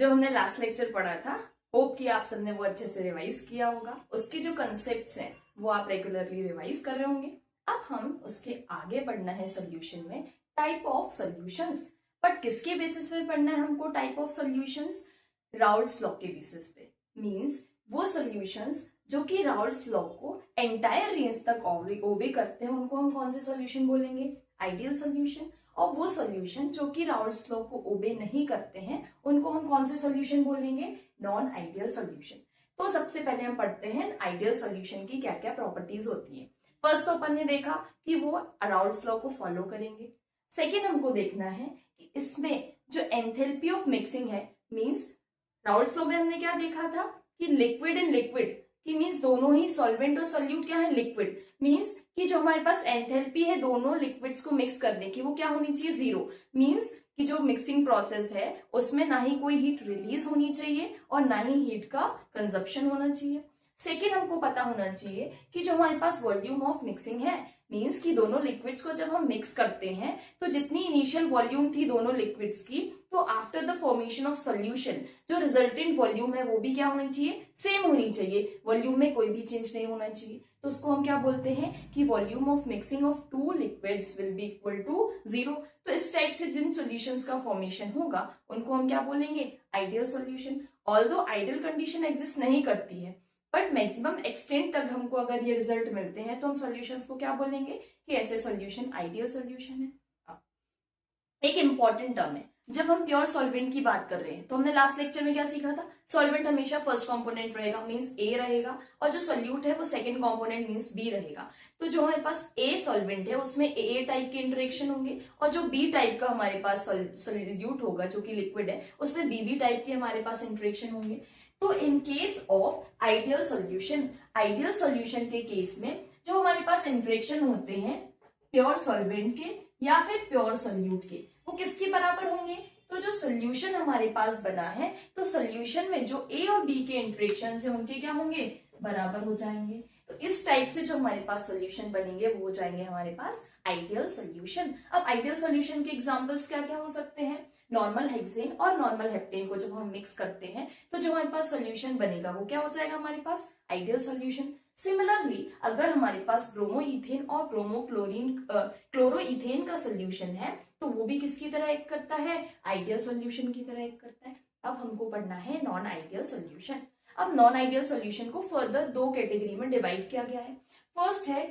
जो हमने last lecture पढ़ा था, होप कि आप सबने वो अच्छे से रिवाइज किया होगा। उसके जो कंसेप्ट्स हैं वो आप रेगुलरली रिवाइज कर रहे होंगे। अब हम उसके आगे बढ़ना है सॉल्यूशन में, टाइप ऑफ सॉल्यूशंस। बट किसके बेसिस पे पढ़ना है हमको type of solutions? Raoult's law के बेसिस पे। मींस वो सॉल्यूशंस जो कि राउल्ट्स लॉ को एंटायर रेंज तक ओबे करते हैं उनको हम कौन से सॉल्यूशन बोलेंगे? Ideal solution. और वो सॉल्यूशन जो कि राउल्ट्स लॉ को ओबे नहीं करते हैं उनको हम कौन से सॉल्यूशन बोलेंगे? Non ideal solution. तो सबसे पहले हम पढ़ते हैं आइडियल सॉल्यूशन की क्या क्या प्रॉपर्टीज होती है। फर्स्ट तो अपन ने देखा कि वो राउल्ट्स लॉ को फॉलो करेंगे। सेकेंड हमको देखना है कि इसमें जो एंथैल्पी ऑफ मिक्सिंग है, मींस राउल्ट्स लॉ में हमने क्या देखा था कि लिक्विड एंड लिक्विड कि मींस दोनों ही सॉल्वेंट और सॉल्यूट क्या है? लिक्विड। मींस कि जो हमारे पास एंथैल्पी है दोनों लिक्विड्स को मिक्स करने की वो क्या होनी चाहिए? जीरो। मींस कि जो मिक्सिंग प्रोसेस है उसमें ना ही कोई हीट रिलीज होनी चाहिए और ना ही हीट का कंजप्शन होना चाहिए। सेकेंड हमको पता होना चाहिए कि जो हमारे पास वॉल्यूम ऑफ मिक्सिंग है, मींस कि दोनों लिक्विड्स को जब हम मिक्स करते हैं तो जितनी इनिशियल वॉल्यूम थी दोनों लिक्विड्स की, तो after the formation of solution जो रिजल्टेंट वॉल्यूम है वो भी क्या होनी चाहिए? सेम होनी चाहिए। वॉल्यूम में कोई भी चेंज नहीं होना चाहिए। तो उसको हम क्या बोलते हैं कि volume of mixing of two liquids will be equal to zero. तो इस टाइप से जिन सॉल्यूशंस का फॉर्मेशन होगा उनको हम क्या बोलेंगे? Ideal solution. Although ideal condition exist नहीं करती है बट मैक्सिमम एक्सटेंट तक हमको अगर ये रिजल्ट मिलते हैं तो हम सॉल्यूशंस को क्या बोलेंगे कि ऐसे सॉल्यूशन आइडियल सॉल्यूशन है। एक इंपॉर्टेंट टर्म है, जब हम प्योर सॉल्वेंट की बात कर रहे हैं तो हमने लास्ट लेक्चर में क्या सीखा था? सॉल्वेंट हमेशा फर्स्ट कंपोनेंट रहेगा, मींस ए रहेगा, और जो सोल्यूट है वो सेकंड कंपोनेंट मींस बी रहेगा। तो जो हमारे पास ए सॉल्वेंट है उसमें ए टाइप के इंटरेक्शन होंगे और जो बी टाइप का हमारे पास सोल्यूट होगा जो कि लिक्विड है उसमें बी टाइप के हमारे पास इंटरेक्शन होंगे। तो in case of ideal solution के केस में जो हमारे पास इंटरेक्शन होते हैं प्योर सॉल्वेंट के या फिर प्योर सोल्यूट के, वो किसके बराबर होंगे? तो जो सोल्यूशन हमारे पास बना है तो सोल्यूशन में जो ए और बी के इंटरेक्शन है उनके क्या होंगे? बराबर हो जाएंगे। तो इस टाइप से जो हमारे पास सोल्यूशन बनेंगे वो हो जाएंगे हमारे पास आइडियल सोल्यूशन। अब आइडियल सोल्यूशन के एग्जांपल्स क्या क्या हो सकते हैं? नॉर्मल हेक्सेन और नॉर्मल हेप्टेन को जब हम मिक्स करते हैं तो जो हमारे पास सोल्यूशन बनेगा वो क्या हो जाएगा हमारे पास? Ideal solution. सिमिलरली अगर हमारे पास ब्रोमोइथेन और क्लोरोइथेन का सोल्यूशन है तो वो भी किसकी तरह एक्ट करता है? आइडियल सोल्यूशन की तरह एक्ट करता है। अब हमको पढ़ना है नॉन आइडियल सोल्यूशन। अब नॉन आइडियल सोल्यूशन को फर्दर दो कैटेगरी में डिवाइड किया गया है। फर्स्ट है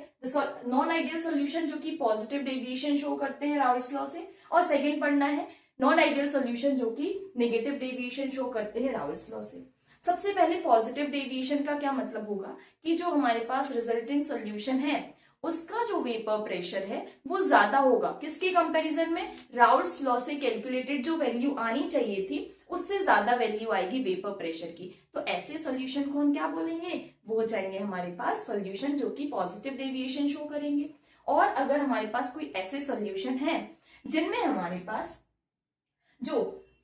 नॉन आइडियल सोल्यूशन जो कि पॉजिटिव डेविएशन शो करते हैं राउल्ट्स लॉ से, और सेकेंड पढ़ना है नॉन आइडियल सोल्यूशन जो कि नेगेटिव डेविएशन शो करते हैं राउल्ट्स लॉ से। सबसे पहले पॉजिटिव डेविएशन का क्या मतलब होगा कि जो हमारे पास रिजल्टेंट सोल्यूशन है उसका जो वेपर प्रेशर है वो ज्यादा होगा किसके कंपैरिजन में? राउल्ट्स लॉ से कैलकुलेटेड जो वैल्यू आनी चाहिए थी उससे ज्यादा वैल्यू आएगी वेपर प्रेशर की। तो ऐसे सोल्यूशन को हम क्या बोलेंगे? वो हो जाएंगे हमारे पास सोल्यूशन जो कि पॉजिटिव डेविएशन शो करेंगे। और अगर हमारे पास कोई ऐसे सोल्यूशन है जिनमें हमारे पास जो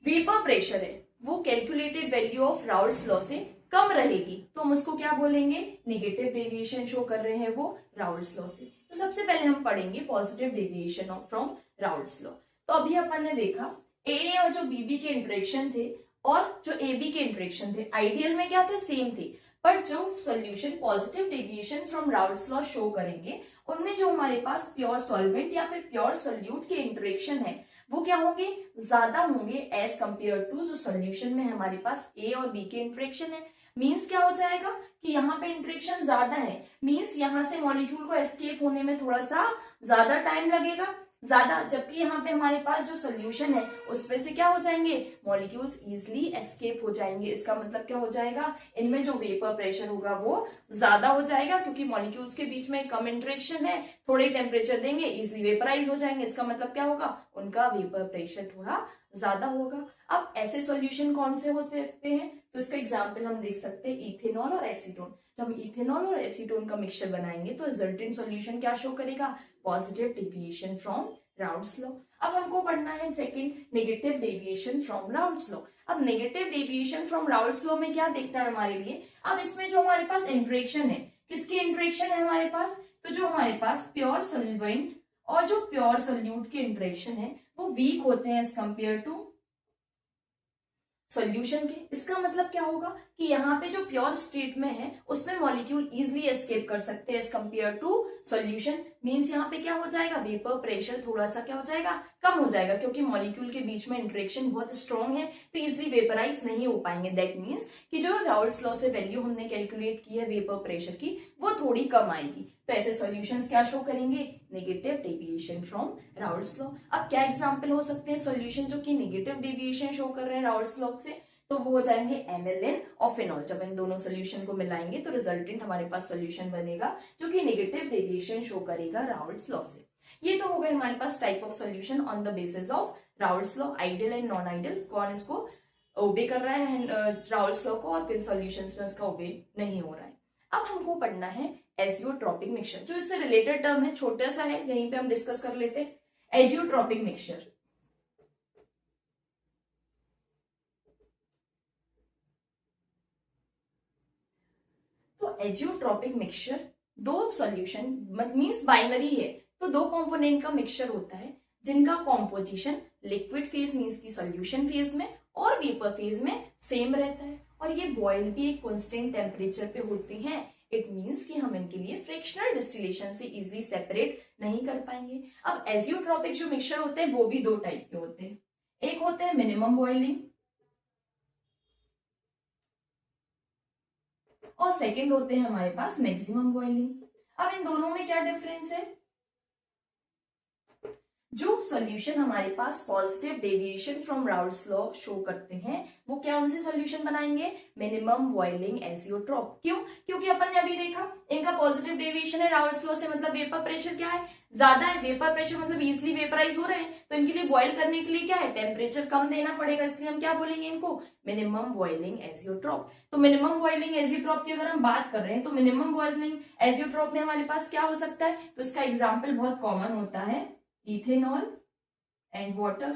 वेपर प्रेशर है वो calculated value of Raoult's law से कम रहेगी तो हम उसको क्या बोलेंगे? नेगेटिव डेविएशन शो कर रहे हैं वो राउल्ट्स लॉ से। तो सबसे पहले हम पढ़ेंगे positive deviation from Raoult's law. तो अभी अपन ने देखा ए और जो बीबी के इंटरेक्शन थे और जो ए बी के इंटरेक्शन थे आइडियल में क्या थे? सेम थे। पर जो solution positive deviation from Raoult's law show करेंगे उनमें जो हमारे पास प्योर सॉल्वेंट या फिर प्योर सोल्यूट के इंटरेक्शन है वो क्या होंगे? ज्यादा होंगे एज कंपेयर टू जो सोल्यूशन में हमारे पास ए और बी के इंटरेक्शन है। मींस क्या हो जाएगा कि यहाँ पे इंटरेक्शन ज्यादा है, मींस यहाँ से मॉलिक्यूल को एस्केप होने में थोड़ा सा ज्यादा टाइम लगेगा ज्यादा, जबकि यहाँ पे हमारे पास जो सोल्यूशन है उसमें से क्या हो जाएंगे? मॉलिक्यूल्स इजिली एस्केप हो जाएंगे। इसका मतलब क्या हो जाएगा? इनमें जो वेपर प्रेशर होगा वो ज्यादा हो जाएगा क्योंकि मॉलिक्यूल्स के बीच में कम इंटरेक्शन है, थोड़े टेम्परेचर देंगे इजिली वेपराइज हो जाएंगे। इसका मतलब क्या होगा? उनका वेपर प्रेशर थोड़ा ज्यादा होगा। अब ऐसे सॉल्यूशन कौन से हो सकते हैं? तो इसका एग्जांपल हम देख सकते हैं इथेनॉल और एसीटोन। जब हम इथेनॉल और एसीटोन का मिक्सचर बनाएंगे तो रिजल्टेंट सॉल्यूशन क्या शो करेगा? Positive deviation from Raoult's law. अब हमको पढ़ना है second negative deviation from Raoult's law. अब negative deviation from Raoult's law में क्या देखना है हमारे लिए? अब इसमें जो हमारे पास इंटरेक्शन है किसके इंटरेक्शन है हमारे पास? तो जो हमारे पास प्योर सॉल्वेंट और जो प्योर सोल्यूट के इंटरेक्शन है वो वीक होते हैं एज कंपेयर टू सॉल्यूशन के। इसका मतलब क्या होगा कि यहाँ पे जो प्योर स्टेट में है उसमें मॉलिक्यूल इजिली एस्केप कर सकते हैं as compare to solution. Means यहाँ पे क्या हो जाएगा, वेपर प्रेशर थोड़ा सा क्या हो जाएगा, कम हो जाएगा, क्योंकि मॉलिक्यूल के बीच में इंटरेक्शन बहुत स्ट्रॉन्ग है तो इजिली वेपराइज नहीं हो पाएंगे। दैट मीन्स कि जो राउल्ट्स लॉ से वैल्यू हमने कैलकुलेट की है वेपर प्रेशर की वो थोड़ी कम आएगी। तो ऐसे सॉल्यूशंस क्या शो करेंगे, negative deviation from Raoult's law. अब क्या एग्जांपल हो सकते हैं सॉल्यूशन जो कि नेगेटिव डेविएशन शो कर रहे हैं राउल्ट्स लॉ से, तो वो हो जाएंगे एनालिन और फिनॉल। जब इन दोनों सॉल्यूशन को मिलाएंगे तो रिजल्टेंट हमारे पास सॉल्यूशन बनेगा जो कि नेगेटिव डेविएशन शो करेगा राउल्ट्स लॉ से। ये तो हो गए हमारे पास type of solution on the basis of Raoult's law, ideal and non ideal, कौन इसको ओबे कर रहा है राउल्ट्स लॉ को और किन सॉल्यूशंस में उसका ओबे नहीं हो रहा है। अब हमको पढ़ना है एजियोट्रॉपिक मिक्सचर, जो इससे रिलेटेड टर्म है, छोटा सा है, यहीं पे हम डिस्कस कर लेते हैं एजियोट्रॉपिक मिक्सचर। तो एजियोट्रॉपिक मिक्सचर दो सॉल्यूशन मींस बाइनरी है, तो दो कंपोनेंट का मिक्सचर होता है जिनका कॉम्पोजिशन लिक्विड फेज मींस की सॉल्यूशन फेज में और वेपर फेज में सेम रहता है, और ये बॉयल भी एक कांस्टेंट टेम्परेचर पे होते हैं। इट मींस कि हम इनके लिए फ्रिक्शनल डिस्टिलेशन से इजीली सेपरेट नहीं कर पाएंगे। अब एजियोट्रॉपिक जो मिक्सचर होते हैं वो भी दो टाइप के होते हैं, एक होते हैं मिनिमम बॉइलिंग और सेकंड होते हैं हमारे पास मैक्सिमम बॉइलिंग। अब इन दोनों में क्या डिफरेंस है, जो सॉल्यूशन हमारे पास positive deviation from Raoult's law show करते हैं वो क्या उनसे सॉल्यूशन बनाएंगे, मिनिमम बॉइलिंग एजियोट्रॉप। क्यों, क्योंकि अपन ने अभी देखा इनका पॉजिटिव डेविएशन है राउल्ट्स लॉ से, मतलब वेपर प्रेशर क्या है, ज्यादा है, वेपर प्रेशर मतलब इजिली वेपराइज हो रहे हैं, तो इनके लिए बॉयल करने के लिए क्या है, टेम्परेचर कम देना पड़ेगा, इसलिए हम क्या बोलेंगे इनको, मिनिमम बॉइलिंग एजियोट्रॉप। तो मिनिमम बॉइलिंग एजियोट्रॉप की अगर हम बात कर रहे हैं तो मिनिमम बॉइलिंग एजियोट्रॉप में हमारे पास क्या हो सकता है, तो इसका एग्जाम्पल बहुत कॉमन होता है इथेनॉल एंड वाटर।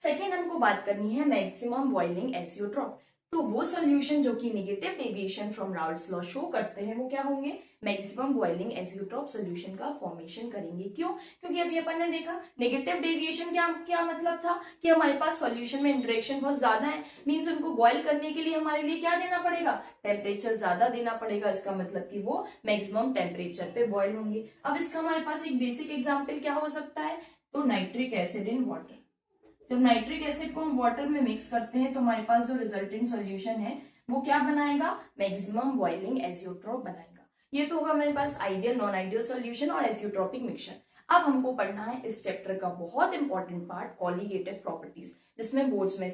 सेकेंड हमको बात करनी है मैक्सिमम बॉइलिंग एजियोट्रॉप। तो वो सॉल्यूशन जो कि negative deviation from Raoult's law show करते हैं वो क्या होंगे, मैक्सिमम बॉइलिंग एजियोट्रॉप सॉल्यूशन का फॉर्मेशन करेंगे। क्यों, क्योंकि अभी अपन ने देखा नेगेटिव डेविएशन क्या क्या मतलब था कि हमारे पास सॉल्यूशन में इंटरेक्शन बहुत ज्यादा है, मींस उनको बॉयल करने के लिए हमारे लिए क्या देना पड़ेगा, टेम्परेचर ज्यादा देना पड़ेगा, इसका मतलब कि वो मैक्सिमम टेम्परेचर पे बॉयल होंगे। अब इसका हमारे पास एक बेसिक एग्जाम्पल क्या हो सकता है, तो नाइट्रिक एसिड इन वाटर। जब नाइट्रिक एसिड को हम वाटर में मिक्स करते हैं तो हमारे पास जो रिजल्टेंट सॉल्यूशन है वो क्या बनाएगा, मैक्सिमम बॉइलिंग एजियोट्रॉप बनाएगा। ये तो होगा हमारे पास आइडियल नॉन आइडियल सॉल्यूशन और एजियोट्रॉपिक मिक्सचर। अब हमको पढ़ना है इस चैप्टर का बहुत इंपॉर्टेंट पार्ट कॉलीगेटिव प्रॉपर्टीज, जिसमें बोर्ड्स में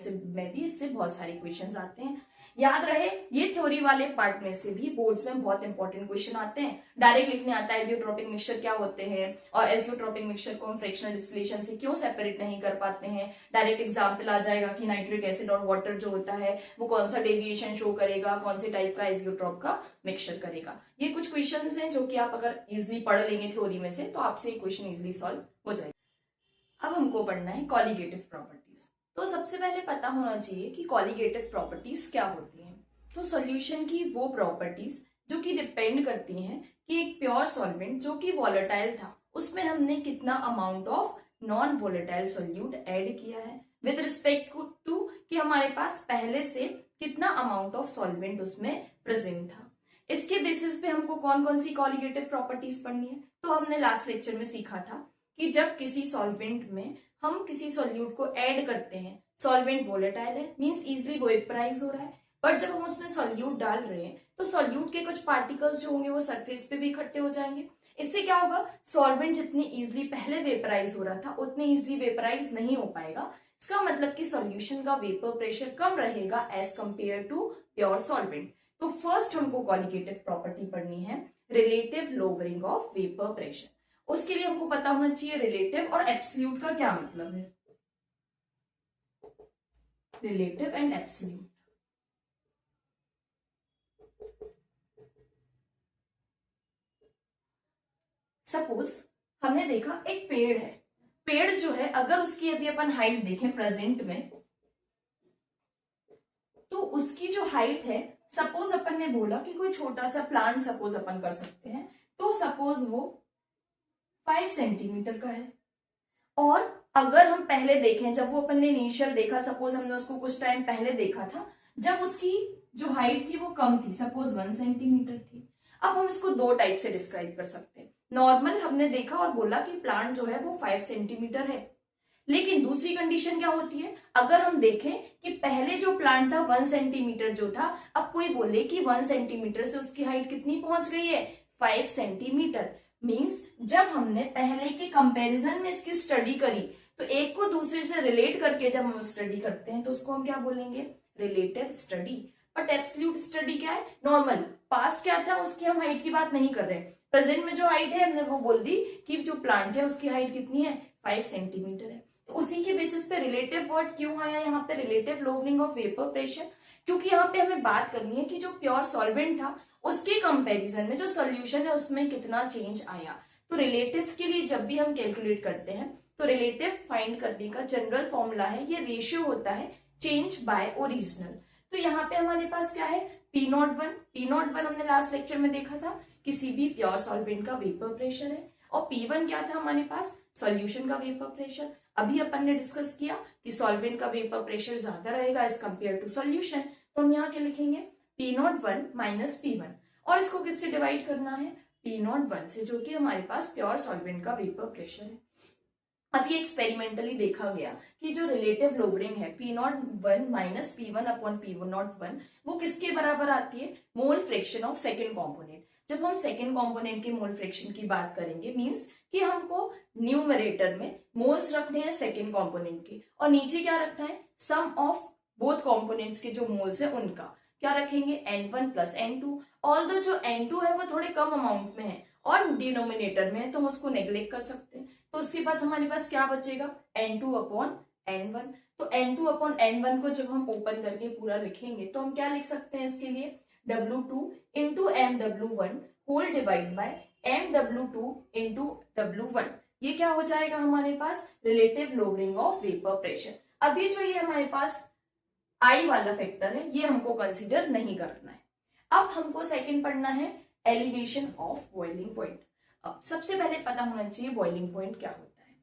भी इससे बहुत सारे क्वेश्चंस आते हैं। याद रहे ये थ्योरी वाले पार्ट में से भी बोर्ड्स में बहुत इंपॉर्टेंट क्वेश्चन आते हैं। डायरेक्ट लिखने आता है एजियोट्रॉपिक मिक्सचर क्या होते हैं और एजियोट्रॉपिक मिक्सचर को हम फ्रैक्शनल डिस्टिलेशन से क्यों सेपरेट नहीं कर पाते हैं। डायरेक्ट एग्जांपल आ जाएगा कि नाइट्रिक एसिड और वाटर जो होता है वो कौन सा डेविएशन शो करेगा, कौन से टाइप का एजियोट्रॉप का मिक्सचर करेगा। ये कुछ क्वेश्चन हैं जो कि आप अगर इजिली पढ़ लेंगे थ्योरी में से तो आपसे ये क्वेश्चन इजिली सॉल्व हो जाएगा। अब हमको पढ़ना है कॉलीगेटिव प्रॉपर्टीज। तो सबसे पहले पता होना चाहिए कि कॉलीगेटिव प्रॉपर्टीज क्या होती हैं। तो सॉल्यूशन की वो प्रॉपर्टीज जो कि डिपेंड करती हैं कि एक प्योर सॉल्वेंट जो कि वॉलेटाइल था उसमें हमने कितना amount of non volatile solute add किया है विद रिस्पेक्ट टू कि हमारे पास पहले से कितना अमाउंट ऑफ सॉल्वेंट उसमें प्रेजेंट था। इसके बेसिस पे हमको कौन कौन सी कॉलीगेटिव प्रॉपर्टीज पढ़नी है। तो हमने लास्ट लेक्चर में सीखा था कि जब किसी सॉल्वेंट में हम किसी सॉल्यूट को ऐड करते हैं, सॉल्वेंट वोलेटाइल है मींस इजिली वेपराइज हो रहा है, बट जब हम उसमें सॉल्यूट डाल रहे हैं तो सॉल्यूट के कुछ पार्टिकल्स जो होंगे वो सरफेस पे भी इकट्ठे हो जाएंगे। इससे क्या होगा, सॉल्वेंट जितनी इजिली पहले वेपराइज हो रहा था उतनी इजिली वेपराइज नहीं हो पाएगा। इसका मतलब कि सॉल्यूशन का वेपर प्रेशर कम रहेगा as compare to pure solvent. तो फर्स्ट हमको कॉलीगेटिव प्रॉपर्टी पढ़नी है relative lowering of vapour pressure. उसके लिए हमको पता होना चाहिए रिलेटिव और एब्सोल्यूट का क्या मतलब है। रिलेटिव एंड एब्सोल्यूट, सपोज हमने देखा एक पेड़ है, पेड़ जो है अगर उसकी अभी अपन हाइट देखें प्रेजेंट में तो उसकी जो हाइट है, सपोज अपन ने बोला कि कोई छोटा सा प्लांट सपोज अपन कर सकते हैं, तो सपोज वो 5 सेंटीमीटर का है और अगर हम पहले देखें, जब वो अपन ने इनिशियल देखा, सपोज हमने उसको कुछ टाइम पहले देखा था, जब उसकी जो हाइट थी वो कम थी, सपोज 1 सेंटीमीटर थी। अब हम इसको दो टाइप से डिस्क्राइब कर सकते हैं। नॉर्मल हमने देखा और बोला कि प्लांट जो है वो 5 सेंटीमीटर है, लेकिन दूसरी कंडीशन क्या होती है, अगर हम देखें कि पहले जो प्लांट था 1 सेंटीमीटर जो था, अब कोई बोले कि 1 सेंटीमीटर से उसकी हाइट कितनी पहुंच गई है, 5 सेंटीमीटर। मींस जब हमने पहले के कंपैरिजन में इसकी स्टडी करी, तो एक को दूसरे से रिलेट करके जब हम स्टडी करते हैं तो उसको हम क्या बोलेंगे, relative study. But absolute study क्या है, नॉर्मल। पास्ट क्या था उसकी हम हाइट की बात नहीं कर रहे, प्रेजेंट में जो हाइट है हमने वो बोल दी कि जो प्लांट है उसकी हाइट कितनी है, 5 सेंटीमीटर है। तो उसी के बेसिस पे रिलेटिव वर्ड क्यों आया यहाँ पे, relative lowering of vapour pressure, क्योंकि यहाँ पे हमें बात करनी है कि जो प्योर सॉल्वेंट था उसके कंपैरिजन में जो सॉल्यूशन है उसमें कितना चेंज आया। तो रिलेटिव के लिए जब भी हम कैलकुलेट करते हैं तो रिलेटिव फाइंड करने का जनरल फॉर्मूला है, ये रेशियो होता है चेंज बाय ओरिजिनल। तो यहाँ पे हमारे पास क्या है, P01। P01 हमने लास्ट लेक्चर में देखा था, किसी भी प्योर सॉल्वेंट का वेपर प्रेशर है, और P1 क्या था हमारे पास, सॉल्यूशन का वेपर प्रेशर। अभी अपन ने डिस्कस किया कि सॉल्वेंट का वेपर प्रेशर ज्यादा रहेगा एज कंपेयर टू सॉल्यूशन, तो हम यहाँ क्या लिखेंगे, P01 माइनस P1, और इसको किससे डिवाइड करना है, P01 से, जो कि हमारे पास प्योर सॉल्वेंट का वेपर प्रेशर है। अब ये एक्सपेरिमेंटली देखा गया कि जो रिलेटिव लोवरिंग है P01 minus P1 upon P01, वो किसके बराबर आती है, mole fraction of second component. जब हम सेकेंड कॉम्पोनेंट के मोल फ्रैक्शन की बात करेंगे, मींस कि हमको न्यूमरेटर में मोल्स रखने हैं सेकेंड कॉम्पोनेंट के, और नीचे क्या रखना है, सम ऑफ बोथ कॉम्पोनेंट्स के जो मोल्स है उनका क्या रखेंगे, N1 प्लस N2। ऑल्दो जो N2 है वो थोड़े कम अमाउंट में है और डिनोमिनेटर में है, तो हम उसको नेग्लेक्ट कर सकते हैं। तो उसके पास हमारे पास क्या बचेगा, N2 अपॉन N1। तो N2 अपॉन N1 को जब हम ओपन करके पूरा लिखेंगे तो हम क्या लिख सकते हैं इसके लिए, W2 into MW1 whole divide by MW2 into W1। ये क्या हो जाएगा हमारे पास, relative lowering of vapour pressure. अब ये जो ये हमारे पास I वाला फैक्टर है ये हमको कंसीडर नहीं करना है। अब हमको सेकंड पढ़ना है एलिवेशन ऑफ बॉइलिंग पॉइंट। अब सबसे पहले पता होना चाहिए बॉइलिंग पॉइंट क्या होता है।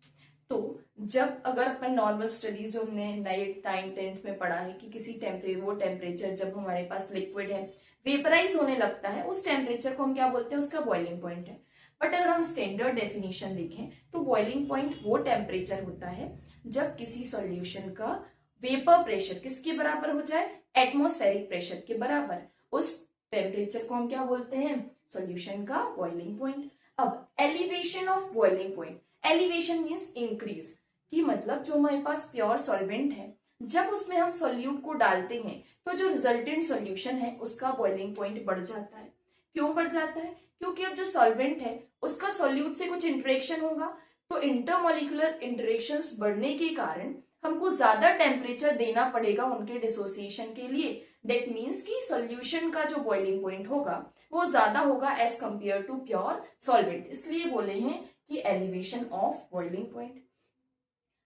तो जब अगर अपन नॉर्मल स्टडीज जो हमने 9th 9th 10th में पढ़ा है कि किसी टेम्परेचर जब हमारे पास लिक्विड है वेपराइज होने लगता है, उस टेम्परेचर को हम क्या बोलते हैं, उसका बॉइलिंग पॉइंट है। बट अगर हम स्टैंडर्ड डेफिनेशन देखें तो बॉइलिंग पॉइंट वो टेम्परेचर होता है जब किसी सॉल्यूशन का वेपर प्रेशर किसके बराबर हो जाए, एटमॉस्फेरिक प्रेशर के बराबर। उस टेम्परेचर को हम क्या बोलते हैं, सॉल्यूशन का बॉइलिंग पॉइंट। अब elevation of boiling point, elevation means increase, की मतलब जो हमारे पास प्योर सॉल्वेंट है जब उसमें हम सॉल्यूट को डालते हैं तो जो रिजल्टेंट सॉल्यूशन है उसका बॉइलिंग पॉइंट बढ़ जाता है। क्यों बढ़ जाता है, क्योंकि अब जो सॉल्वेंट है उसका सॉल्यूट से कुछ इंटरेक्शन होगा, तो इंटरमोलिकुलर इंटरेक्शंस बढ़ने के कारण हमको ज्यादा टेम्परेचर देना पड़ेगा उनके डिसोसिएशन के लिए। दैट मीन्स कि सॉल्यूशन का जो बॉइलिंग पॉइंट होगा वो ज्यादा होगा as compare to pure solvent, इसलिए बोले हैं कि एलिवेशन ऑफ बॉइलिंग पॉइंट।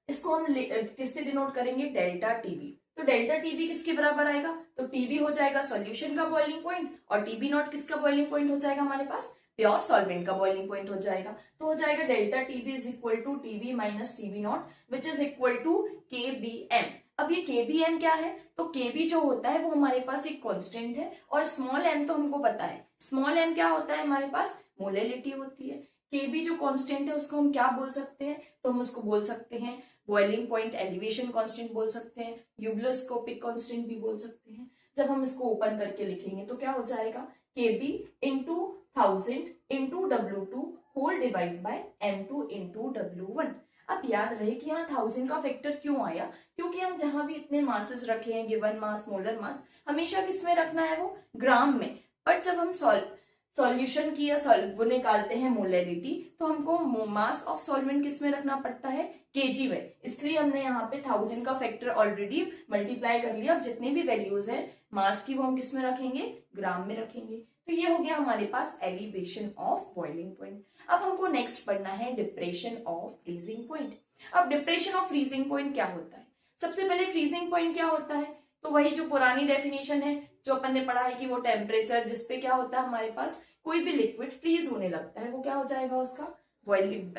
इसको हम किससे डिनोट करेंगे, डेल्टा टीबी। तो डेल्टा टीबी किसके बराबर आएगा, तो टीबी हो जाएगा सॉल्यूशन का बॉइलिंग पॉइंट और टीबी नॉट किसका बॉइलिंग पॉइंट हो जाएगा, हमारे पास प्योर सॉल्वेंट का बॉइलिंग पॉइंट हो जाएगा। तो हो जाएगा delta TB is equal to TB minus TB not which is equal to KBM। अब ये KBM क्या है, तो KB जो होता है वो हमारे पास एक कांस्टेंट है, और स्मॉल m तो हमको पता है, स्मॉल m क्या होता है हमारे पास, मोलैलिटी होती है। KB जो कांस्टेंट है उसको हम क्या बोल सकते हैं, तो हम उसको बोल सकते हैं बॉइलिंग पॉइंट एलिवेशन कांस्टेंट बोल सकते हैं, यूबलोस्कोपिक कांस्टेंट भी बोल सकते हैं। जब हम इसको ओपन करके लिखेंगे तो क्या हो जाएगा, KB into 1000 into W2 whole divide by M2 into W1। अब याद रहे कि यहाँ 1000 का फैक्टर क्यों आया, क्योंकि हम जहां भी इतने मासेस रखे हैं, गिवन मास, मोलर मास, हमेशा किस में रखना है, वो ग्राम में। बट जब हम सॉल्यूशन की या वो निकालते हैं मोलैरिटी, तो हमको मास ऑफ सॉल्वेंट किस में रखना पड़ता है, केजी में, इसलिए हमने यहाँ पे 1000 का फैक्टर ऑलरेडी मल्टीप्लाई कर लिया। अब जितनी भी वैल्यूज है मास की वो हम किस में रखेंगे, ग्राम में रखेंगे। तो ये हो गया हमारे पास एलिवेशन ऑफ बॉइलिंग पॉइंट। अब हमको नेक्स्ट पढ़ना है डिप्रेशन ऑफ फ्रीजिंग पॉइंट। अब डिप्रेशन ऑफ फ्रीजिंग पॉइंट क्या होता है, सबसे पहले फ्रीजिंग पॉइंट क्या होता है, तो वही जो पुरानी डेफिनेशन है जो अपन ने पढ़ा है कि वो टेम्परेचर जिसपे क्या होता है हमारे पास कोई भी लिक्विड फ्रीज होने लगता है, वो क्या हो जाएगा, उसका बॉइलिंग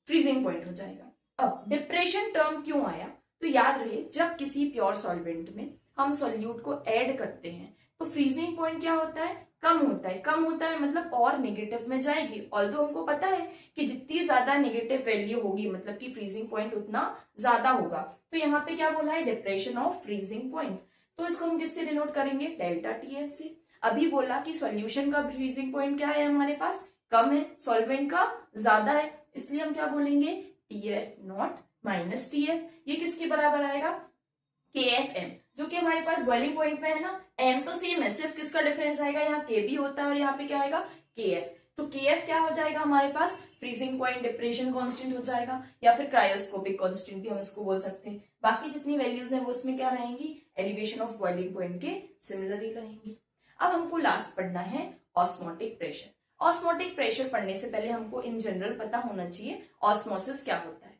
फ्रीजिंग पॉइंट हो जाएगा। अब डिप्रेशन टर्म क्यों आया, तो याद रहे जब किसी प्योर सॉल्वेंट में हम सॉल्यूट को ऐड करते हैं तो फ्रीजिंग पॉइंट क्या होता है, कम होता है। कम होता है मतलब और नेगेटिव में जाएगी। ऑल्दो हमको पता है कि जितनी ज्यादा नेगेटिव वैल्यू होगी मतलब कि फ्रीजिंग पॉइंट उतना ज्यादा होगा। तो यहाँ पे क्या बोला है, डिप्रेशन ऑफ फ्रीजिंग पॉइंट। तो इसको हम किससे डिनोट करेंगे, डेल्टा टीएफ से। अभी बोला कि सॉल्यूशन का फ्रीजिंग पॉइंट क्या है, हमारे पास कम है, सॉल्वेंट का ज्यादा है, इसलिए हम क्या बोलेंगे, टीएफ नॉट माइनस टीएफ। ये किसके बराबर आएगा, के एफ एम, जो कि हमारे पास बॉइलिंग पॉइंट में है ना। एम तो सेम है, सिर्फ किसका डिफरेंस आएगा, यहाँ के भी होता है और यहाँ पे क्या आएगा, के एफ। तो के एफ क्या हो जाएगा हमारे पास, फ्रीजिंग पॉइंट डिप्रेशन कांस्टेंट हो जाएगा, या फिर क्रायोस्कोपिक कांस्टेंट भी हम इसको बोल सकते हैं। बाकी जितनी वैल्यूज हैं वो उसमें क्या रहेंगी, एलिवेशन ऑफ बॉइलिंग पॉइंट के सिमिलर ही रहेंगी। अब हमको लास्ट पढ़ना है ऑस्मोटिक प्रेशर। ऑस्मोटिक प्रेशर पढ़ने से पहले हमको इन जनरल पता होना चाहिए ऑस्मोसिस क्या होता है।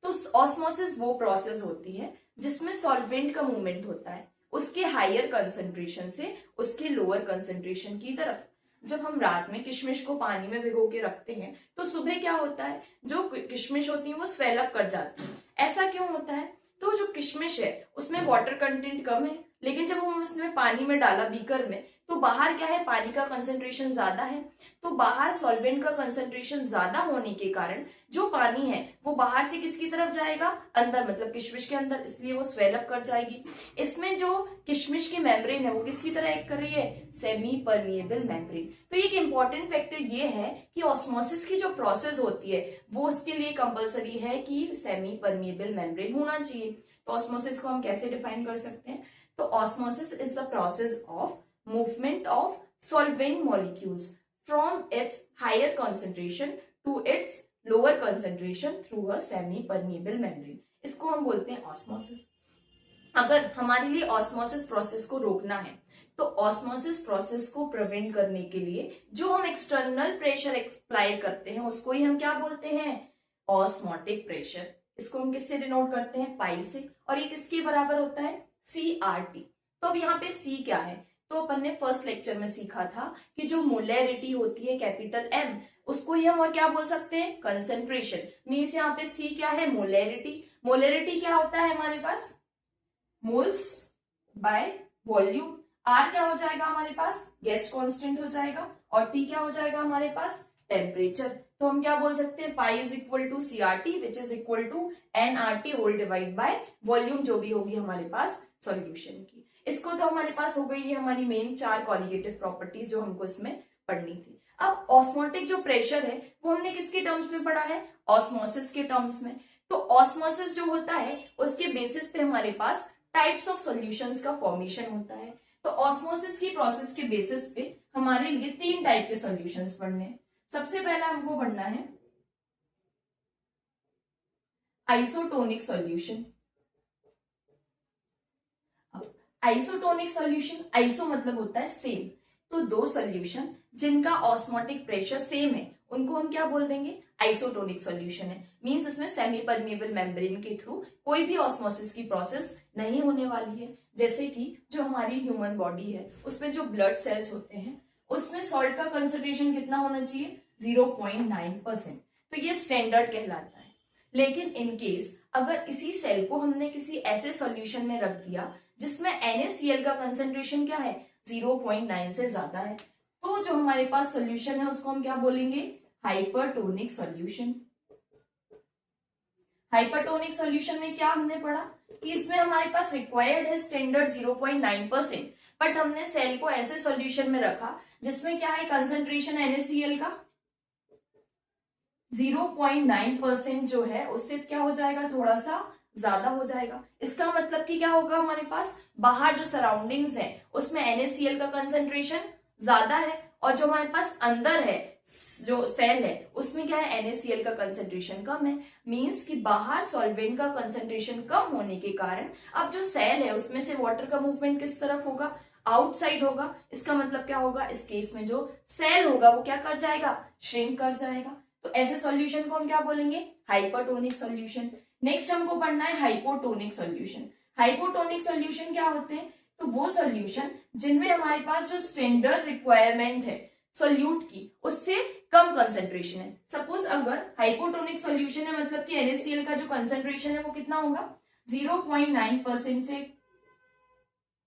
तो ऑस्मोसिस वो प्रोसेस होती है जिसमें सॉल्वेंट का मूवमेंट होता है उसके हायर कंसंट्रेशन से उसके लोअर कंसंट्रेशन की तरफ। जब हम रात में किशमिश को पानी में भिगो के रखते हैं तो सुबह क्या होता है, जो किशमिश होती है वो स्वेल अप कर जाती है। ऐसा क्यों होता है, तो जो किशमिश है उसमें वाटर कंटेंट कम है, लेकिन जब हम उसमें पानी में डाला बीकर में तो बाहर क्या है, पानी का कंसंट्रेशन ज्यादा है। तो बाहर सॉल्वेंट का कंसंट्रेशन ज्यादा होने के कारण जो पानी है वो बाहर से किसकी तरफ जाएगा, अंदर, मतलब किशमिश के अंदर, इसलिए वो स्वेल अप कर जाएगी। इसमें जो किशमिश की मेम्ब्रेन है वो किसकी तरह एक्ट कर रही है, सेमी परमिएबल मेम्ब्रेन। तो एक इंपॉर्टेंट फैक्टर ये है कि ऑस्मोसिस की जो प्रोसेस होती है वो उसके लिए कंपलसरी है कि सेमी परमिएबल मेम्ब्रेन होना चाहिए। तो ऑस्मोसिस को हम कैसे डिफाइन कर सकते हैं, तो osmosis is the process of movement of solvent molecules from its higher concentration to its lower concentration through a semi-permeable membrane। इसको हम बोलते हैं ऑस्मोसिस। अगर हमारे लिए ऑस्मोसिस प्रोसेस को रोकना है तो ऑस्मोसिस प्रोसेस को प्रिवेंट करने के लिए जो हम एक्सटर्नल प्रेशर अप्लाई करते हैं उसको ही हम क्या बोलते हैं, ऑस्मोटिक प्रेशर। इसको हम किससे डिनोट करते हैं, पाई से, और ये किसके बराबर होता है, CRT। तो अब यहाँ पे C क्या है, तो अपन ने फर्स्ट लेक्चर में सीखा था कि जो मोलैरिटी होती है कैपिटल M, उसको ही हम और क्या बोल सकते हैं, कंसंट्रेशन। मीन्स यहाँ पे C क्या है, मोलैरिटी। मोलैरिटी क्या होता है हमारे पास, मोल्स बाय वॉल्यूम। R क्या हो जाएगा हमारे पास, गैस कांस्टेंट हो जाएगा, और T क्या हो जाएगा हमारे पास, टेम्परेचर। तो हम क्या बोल सकते हैं, pi is equal to CRT which is equal to nRT whole divide by volume जो भी होगी हमारे पास सॉल्यूशन की। इसको तो हमारे पास हो गई है हमारी मेन 4 क्वालिटेटिव प्रॉपर्टीज जो हमको इसमें पढ़नी थी। अब ऑस्मोटिक जो प्रेशर है वो हमने किसके टर्म्स में पढ़ा है, ऑस्मोसिस के टर्म्स में। तो ऑस्मोसिस जो होता है उसके बेसिस पे हमारे पास टाइप्स ऑफ सॉल्यूशंस का फॉर्मेशन होता है। तो ऑस्मोसिस की प्रोसेस के बेसिस पे हमारे लिए 3 टाइप के सॉल्यूशंस पढ़ने हैं। सबसे पहला हमको पढ़ना है isotonic solution. Isotonic solution, iso मतलब होता है सेम, तो 2 सॉल्यूशन जिनका ऑस्मोटिक प्रेशर सेम है उनको हम क्या बोल देंगे, आइसोटोनिक सॉल्यूशन है। मींस इसमें सेमी परमिएबल मेम्ब्रेन के थ्रू कोई भी ऑस्मोसिस की प्रोसेस नहीं होने वाली है। जैसे कि जो हमारी ह्यूमन बॉडी है उसमें जो ब्लड सेल्स होते हैं उसमें सॉल्ट का कंसंट्रेशन कितना होना चाहिए, 0.9%। तो ये स्टैंडर्ड कहलाता है। लेकिन इन केस अगर इसी सेल को हमने किसी ऐसे सॉल्यूशन में रख दिया जिसमें NaCl का कंसंट्रेशन क्या है, 0.9 से ज्यादा है, तो जो हमारे पास सॉल्यूशन है उसको हम क्या बोलेंगे, हाइपरटोनिक सॉल्यूशन। हाइपरटोनिक सॉल्यूशन में क्या हमने पढ़ा कि इसमें हमारे पास रिक्वायर्ड है स्टैंडर्ड 0.9%, बट हमने सेल को ऐसे सॉल्यूशन में रखा जिसमें क्या है, कंसंट्रेशन NaCl का 0.9% जो है उससे क्या हो जाएगा, थोड़ा सा ज्यादा हो जाएगा। इसका मतलब कि क्या होगा, हमारे पास बाहर जो सराउंडिंग्स है उसमें NaCl का कंसंट्रेशन ज्यादा है, और जो हमारे पास अंदर है जो सेल है उसमें क्या है, NaCl का कंसंट्रेशन कम है। मींस कि बाहर सॉल्वेंट का कंसंट्रेशन कम होने के कारण अब जो सेल है उसमें से वाटर का मूवमेंट किस तरफ होगा, आउटसाइड होगा। इसका मतलब क्या होगा, इस केस में जो सेल होगा वो क्या कर जाएगा, श्रिंक कर जाएगा। तो ऐसे सॉल्यूशन को हम क्या बोलेंगे, हाइपरटोनिक सॉल्यूशन। नेक्स्ट हमको पढ़ना है हाइपोटोनिक सॉल्यूशन। हाइपोटोनिक सॉल्यूशन क्या होते हैं, तो वो सॉल्यूशन जिनमें हमारे पास जो स्टैंडर्ड रिक्वायरमेंट है सोल्यूट की उससे कम कंसेंट्रेशन है। सपोज अगर हाइपोटोनिक सॉल्यूशन है मतलब कि NaCl का जो कंसेंट्रेशन है वो कितना होगा 0.9% से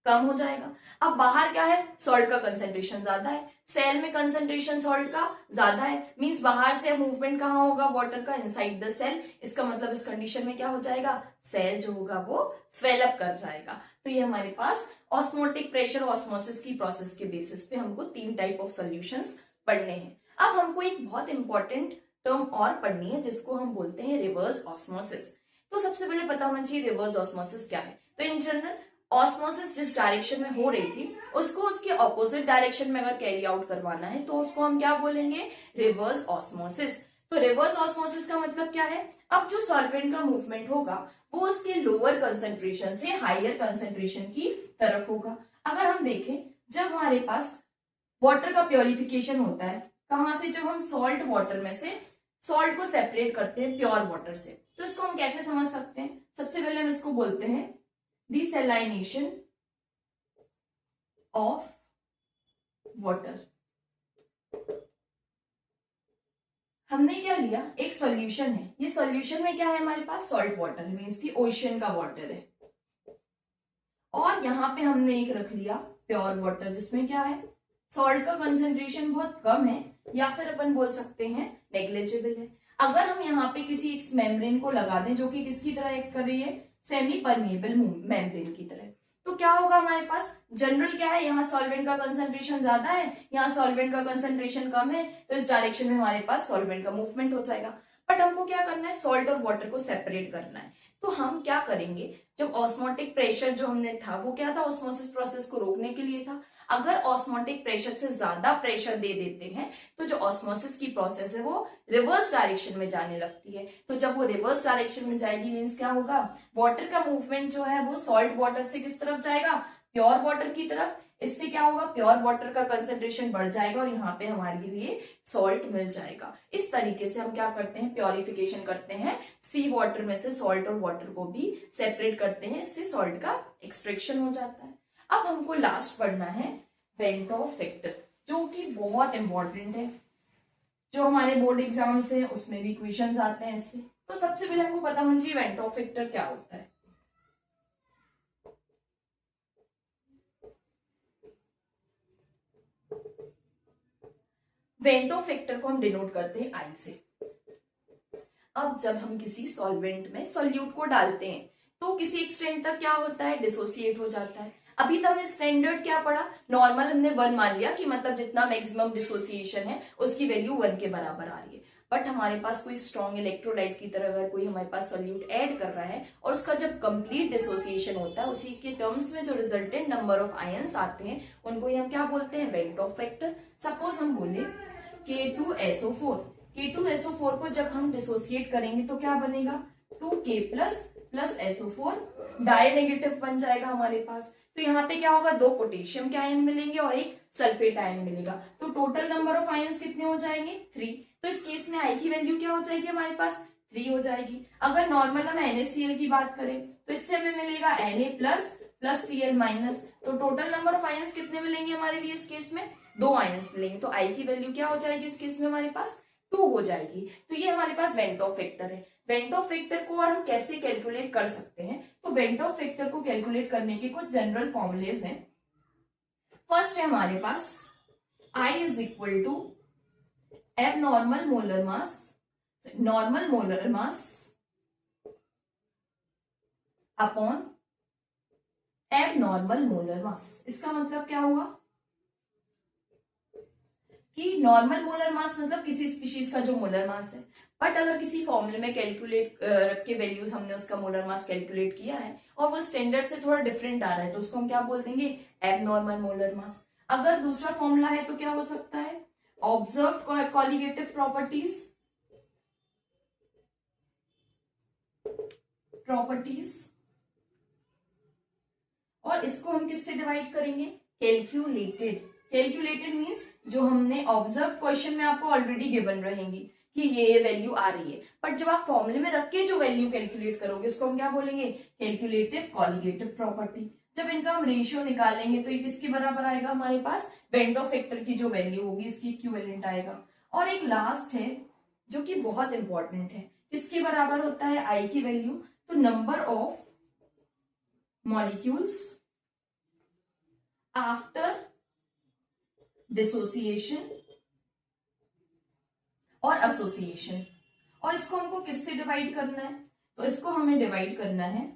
कम हो जाएगा। अब बाहर क्या है सॉल्ट का कंसेंट्रेशन ज्यादा है, सेल में कंसेंट्रेशन सॉल्ट का ज्यादा है, मींस बाहर से मूवमेंट कहाँ होगा वाटर का इनसाइड द सेल। इसका मतलब इस कंडीशन में क्या हो जाएगा सेल जो होगा वो स्वेल अप कर जाएगा। तो ये हमारे पास ऑस्मोटिक प्रेशर ऑस्मोसिस की प्रोसेस के बेसिस पे हमको 3 टाइप ऑफ सॉल्यूशंस पढ़ने हैं। अब हमको एक बहुत इंपॉर्टेंट टर्म और पढ़नी है जिसको हम बोलते हैं रिवर्स ऑस्मोसिस। तो सबसे पहले पता होना चाहिए रिवर्स ऑस्मोसिस क्या है। तो इन जनरल ऑस्मोसिस जिस डायरेक्शन में हो रही थी उसको उसके ऑपोजिट डायरेक्शन में अगर कैरी आउट करवाना है तो उसको हम क्या बोलेंगे रिवर्स ऑस्मोसिस। तो रिवर्स ऑस्मोसिस का मतलब क्या है, अब जो सॉल्वेंट का मूवमेंट होगा वो उसके लोअर कंसेंट्रेशन से हायर कंसेंट्रेशन की तरफ होगा। अगर हम देखें जब हमारे पास वाटर का प्योरिफिकेशन होता है कहां से, जब हम सॉल्ट वाटर में से सॉल्ट को सेपरेट करते हैं प्योर वाटर से, तो इसको हम कैसे समझ सकते हैं। सबसे पहले हम इसको बोलते हैं desalination of water। हमने क्या लिया एक सॉल्यूशन है, ये सॉल्यूशन में क्या है हमारे पास सॉल्ट वाटर है मीन्स की ओशियन का वाटर है, और यहाँ पे हमने एक रख लिया प्योर वाटर जिसमें क्या है सॉल्ट का कंसेंट्रेशन बहुत कम है या फिर अपन बोल सकते हैं नेग्लिजिबल है। अगर हम यहाँ पे किसी एक मेम्ब्रेन को लगा दें जो कि किसकी तरह एक्ट कर रही है सेमी परमिएबल मेम्ब्रेन की तरह, तो क्या होगा हमारे पास जनरल क्या है यहाँ सॉल्वेंट का कंसेंट्रेशन ज्यादा है यहाँ सॉल्वेंट का कंसेंट्रेशन कम है, तो इस डायरेक्शन में हमारे पास सॉल्वेंट का मूवमेंट हो जाएगा। बट हमको क्या करना है सॉल्ट और वाटर को सेपरेट करना है। तो हम क्या करेंगे जब ऑस्मोटिक प्रेशर जो हमने था वो क्या था ऑस्मोसिस प्रोसेस को रोकने के लिए था। अगर ऑस्मोटिक प्रेशर से ज्यादा प्रेशर दे देते हैं तो जो ऑस्मोसिस की प्रोसेस है वो रिवर्स डायरेक्शन में जाने लगती है। तो जब वो रिवर्स डायरेक्शन में जाएगी मीन्स क्या होगा वाटर का मूवमेंट जो है वो सॉल्ट वाटर से किस तरफ जाएगा प्योर वाटर की तरफ। इससे क्या होगा प्योर वाटर का कंसेंट्रेशन बढ़ जाएगा और यहाँ पे हमारे लिए सॉल्ट मिल जाएगा। इस तरीके से हम क्या करते हैं प्योरिफिकेशन करते हैं, सी वाटर में से सॉल्ट और वाटर को भी सेपरेट करते हैं, इससे सॉल्ट का एक्सट्रैक्शन हो जाता है। अब हमको लास्ट पढ़ना है वेंटो फैक्टर जो कि बहुत इंपॉर्टेंट है, जो हमारे बोर्ड एग्जाम से उसमें भी क्वेश्चंस आते हैं इससे। तो सबसे पहले हमको पता होना चाहिए वेंटो फैक्टर क्या होता है। वेंटो फैक्टर को हम डिनोट करते हैं आई से। अब जब हम किसी सॉल्वेंट में सोल्यूट को डालते हैं तो किसी एक्सटेंट तक क्या होता है डिसोसिएट हो जाता है। अभी तक हमने स्टैंडर्ड क्या पढ़ा नॉर्मल हमने 1 मान लिया कि मतलब जितना मैक्सिमम डिसोसिएशन है उसकी वैल्यू 1 के बराबर आ रही है। बट हमारे पास कोई स्ट्रॉन्ग इलेक्ट्रोलाइट की तरह अगर कोई हमारे पास सोल्यूट ऐड कर रहा है और उसका जब कंप्लीट डिसोसिएशन होता है उसी के टर्म्स में जो रिजल्टेंट नंबर ऑफ आयंस आते हैं उनको हम क्या बोलते हैं वेंटो फैक्टर। सपोज हम बोले K2SO4, K2SO4 को जब हम डिसोसिएट करेंगे तो क्या बनेगा 2K plus SO4 die negative बन जाएगा हमारे पास। तो यहाँ पे क्या होगा 2 पोटेशियम के आयन मिलेंगे और एक सल्फेट आयन मिलेगा, तो टोटल नंबर ऑफ आयंस कितने हो जाएंगे 3। तो इस केस में आई की वैल्यू क्या हो जाएगी हमारे पास 3 हो जाएगी। अगर नॉर्मल हम NaCl की बात करें तो इससे हमें मिलेगा Na प्लस Cl माइनस, तो टोटल नंबर ऑफ आयंस कितने मिलेंगे हमारे लिए इस केस में 2 आयंस मिलेंगे। तो आई की वैल्यू क्या हो जाएगी इस केस में हमारे पास 2 हो जाएगी। तो ये हमारे पास वेंटो फैक्टर है। वेंटो फैक्टर को और हम कैसे कैलकुलेट कर सकते हैं, तो वेंटो फैक्टर को कैलकुलेट करने के कुछ जनरल फॉर्मूलेज हैं। फर्स्ट है हमारे पास I is equal to normal molar mass upon abnormal molar mass. इसका मतलब क्या हुआ कि नॉर्मल मोलर मास मतलब किसी स्पीशीज का जो मोलर मास है, बट अगर किसी फॉर्मूले में कैलकुलेट रख के वैल्यूज हमने उसका मोलर मास कैलकुलेट किया है और वो स्टैंडर्ड से थोड़ा डिफरेंट आ रहा है तो उसको हम क्या बोल देंगे एबनॉर्मल मोलर मास। अगर दूसरा फॉर्मूला है तो क्या हो सकता है ऑब्जर्व्ड कॉलिगेटिव प्रॉपर्टीज, और इसको हम किससे डिवाइड करेंगे कैलकुलेटेड मींस जो हमने ऑब्जर्व क्वेश्चन में आपको ऑलरेडी गिवन रहेंगी कि ये वैल्यू आ रही है, बट जब आप फॉर्मूले में रख के जो वैल्यू कैलकुलेट करोगे उसको हम क्या बोलेंगे कैलकुलेटिव कॉलिगेटिव प्रॉपर्टी। जब इनका हम रेशियो निकालेंगे तो ये किसके बराबर आएगा, हमारे पास बेंटो फैक्टर की जो वैल्यू होगी इसकी इक्विवेलेंट आएगा। और एक लास्ट है जो कि बहुत इंपॉर्टेंट है, किसके बराबर होता है, आई की वैल्यू, तो number of molecules after dissociation और एसोसिएशन। और इसको हमको किससे डिवाइड करना है, तो इसको हमें डिवाइड करना है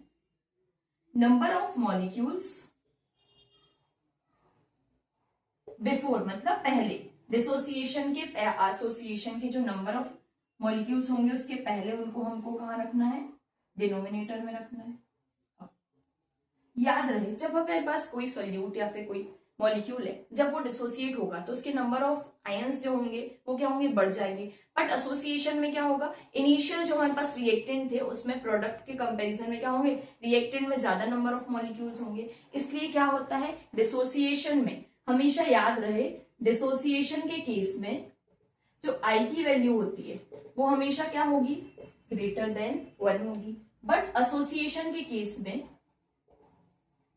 नंबर ऑफ मॉलिक्यूल्स बिफोर, मतलब पहले डिसोसिएशन के एसोसिएशन के जो नंबर ऑफ मॉलिक्यूल्स होंगे उसके पहले उनको हमको कहां रखना है, डिनोमिनेटर में रखना है। याद रहे जब हमारे पास कोई सोल्यूट या फिर कोई मॉलिक्यूल है, जब वो डिसोसिएट होगा तो उसके नंबर ऑफ आयंस जो होंगे वो क्या होंगे, बढ़ जाएंगे। बट एसोसिएशन में क्या होगा, इनिशियल जो हमारे पास रिएक्टेंट थे उसमें प्रोडक्ट के कंपैरिजन में क्या होंगे, रिएक्टेंट में ज्यादा नंबर ऑफ मॉलिक्यूल्स होंगे। इसलिए क्या होता है, डिसोसिएशन में हमेशा याद रहे, डिसोसिएशन के केस में जो आई की वैल्यू होती है वो हमेशा क्या होगी, ग्रेटर देन 1 होगी। बट एसोसिएशन के केस में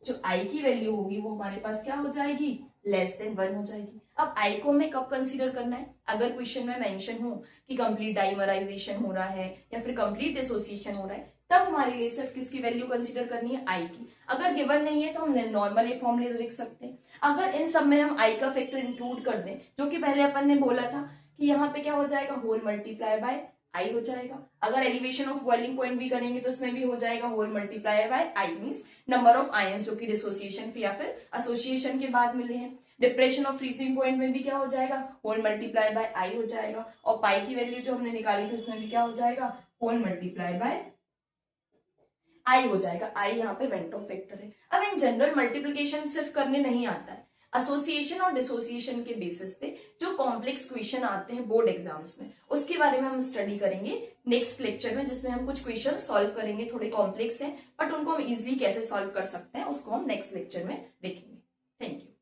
जो आई की वैल्यू होगी वो हमारे पास क्या हो जाएगी, लेस देन 1 हो जाएगी। अब आई को हमें कब कंसीडर करना है, अगर क्वेश्चन में मेंशन हो कि कंप्लीट डाइमराइजेशन हो रहा है या फिर कंप्लीट डिसोसिएशन हो रहा है, तब हमारे लिए सिर्फ किसकी वैल्यू कंसीडर करनी है, आई की। अगर गिवन नहीं है तो हम नॉर्मल ए फॉर्मूलेज लिख सकते हैं। अगर इन सब में हम आई का फैक्टर इंक्लूड कर दें, जो कि पहले अपन ने बोला था कि यहाँ पे क्या हो जाएगा, होल मल्टीप्लाई बाय आई हो जाएगा। अगर एलिवेशन ऑफ बॉइलिंग पॉइंट भी करेंगे तो उसमें भी हो जाएगा whole multiply by I, means number of ions जो कि डिसोसिएशन या फिर एसोसिएशन के बाद मिले हैं। डिप्रेशन ऑफ फ्रीजिंग पॉइंट में भी क्या हो जाएगा, होल मल्टीप्लाई बाय आई हो जाएगा। और पाई की वैल्यू जो हमने निकाली थी उसमें भी क्या हो जाएगा, होल मल्टीप्लाई बाय आई हो जाएगा। आई यहाँ पे बेंटो फैक्टर है। अब इन जनरल मल्टीप्लीकेशन सिर्फ करने नहीं आता है, एसोसिएशन और डिसोसिएशन के बेसिस पे जो कॉम्प्लेक्स क्वेश्चन आते हैं बोर्ड एग्जाम्स में, उसके बारे में हम स्टडी करेंगे नेक्स्ट लेक्चर में, जिसमें हम कुछ क्वेश्चन सॉल्व करेंगे। थोड़े कॉम्प्लेक्स हैं बट उनको हम इजिली कैसे सॉल्व कर सकते हैं उसको हम नेक्स्ट लेक्चर में देखेंगे। Thank you.